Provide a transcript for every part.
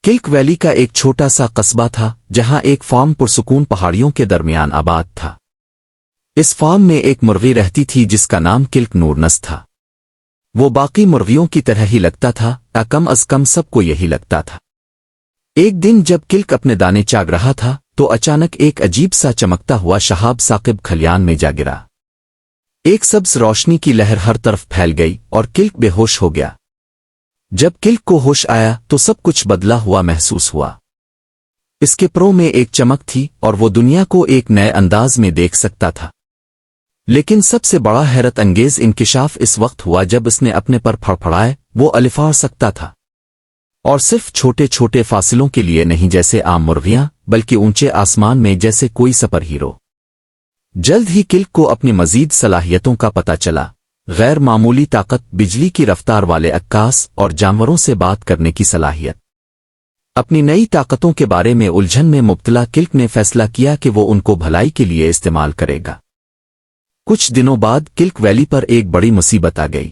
Click valley کا ایک چھوٹا سا قصبہ تھا جہاں ایک فارم پرسکون پہاڑیوں کے درمیان آباد تھا۔ اس فارم میں ایک مرغی رہتی تھی جس کا نام کلک نورنس تھا۔ وہ باقی مرغیوں کی طرح ہی لگتا تھا، یا کم از کم سب کو یہی لگتا تھا۔ ایک دن جب کلک اپنے دانے چاگ رہا تھا تو اچانک ایک عجیب سا چمکتا ہوا شہاب ثاقب کھلیان میں جا گرا۔ ایک سبز روشنی کی لہر ہر طرف پھیل گئی اور کلک بے ہوش ہو گیا۔ جب کلک کو ہوش آیا تو سب کچھ بدلا ہوا محسوس ہوا۔ اس کے پروں میں ایک چمک تھی اور وہ دنیا کو ایک نئے انداز میں دیکھ سکتا تھا۔ لیکن سب سے بڑا حیرت انگیز انکشاف اس وقت ہوا جب اس نے اپنے پر پھڑپھڑائے۔ وہ الفاڑ سکتا تھا، اور صرف چھوٹے چھوٹے فاصلوں کے لیے نہیں جیسے عام مرغیاں، بلکہ اونچے آسمان میں جیسے کوئی سپر ہیرو۔ جلد ہی کلک کو اپنی مزید صلاحیتوں کا پتہ چلا، غیر معمولی طاقت، بجلی کی رفتار والے عکاس اور جانوروں سے بات کرنے کی صلاحیت۔ اپنی نئی طاقتوں کے بارے میں الجھن میں مبتلا کلک نے فیصلہ کیا کہ وہ ان کو بھلائی کے لیے استعمال کرے گا۔ کچھ دنوں بعد کلک ویلی پر ایک بڑی مصیبت آ گئی۔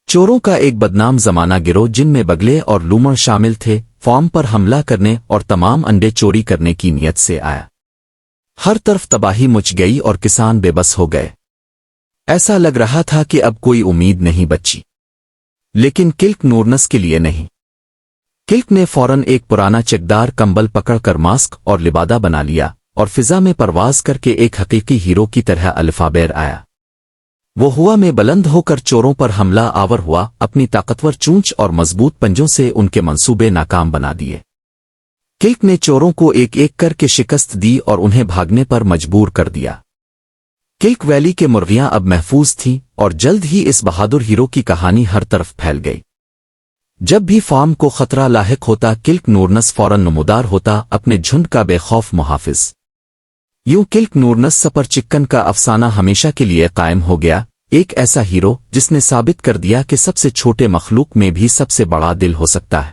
چوروں کا ایک بدنام زمانہ گروہ جن میں بگلے اور لومڑ شامل تھے، فارم پر حملہ کرنے اور تمام انڈے چوری کرنے کی نیت سے آیا۔ ہر طرف تباہی مچ گئی اور کسان بے بس ہو گئے۔ ایسا لگ رہا تھا کہ اب کوئی امید نہیں بچی، لیکن کلک نورنس کے لیے نہیں۔ کلک نے فوراً ایک پرانا چکدار کمبل پکڑ کر ماسک اور لبادہ بنا لیا اور فضا میں پرواز کر کے ایک حقیقی ہیرو کی طرح الفابیر آیا۔ وہ ہوا میں بلند ہو کر چوروں پر حملہ آور ہوا، اپنی طاقتور چونچ اور مضبوط پنجوں سے ان کے منصوبے ناکام بنا دیے۔ کلک نے چوروں کو ایک ایک کر کے شکست دی اور انہیں بھاگنے پر مجبور کر دیا۔ کلک ویلی کے مرغیاں اب محفوظ تھیں اور جلد ہی اس بہادر ہیرو کی کہانی ہر طرف پھیل گئی۔ جب بھی فارم کو خطرہ لاحق ہوتا کلک نورنس فوراً نمودار ہوتا، اپنے جھنڈ کا بے خوف محافظ۔ یوں کلک نورنس سپر چکن کا افسانہ ہمیشہ کے لیے قائم ہو گیا، ایک ایسا ہیرو جس نے ثابت کر دیا کہ سب سے چھوٹے مخلوق میں بھی سب سے بڑا دل ہو سکتا ہے۔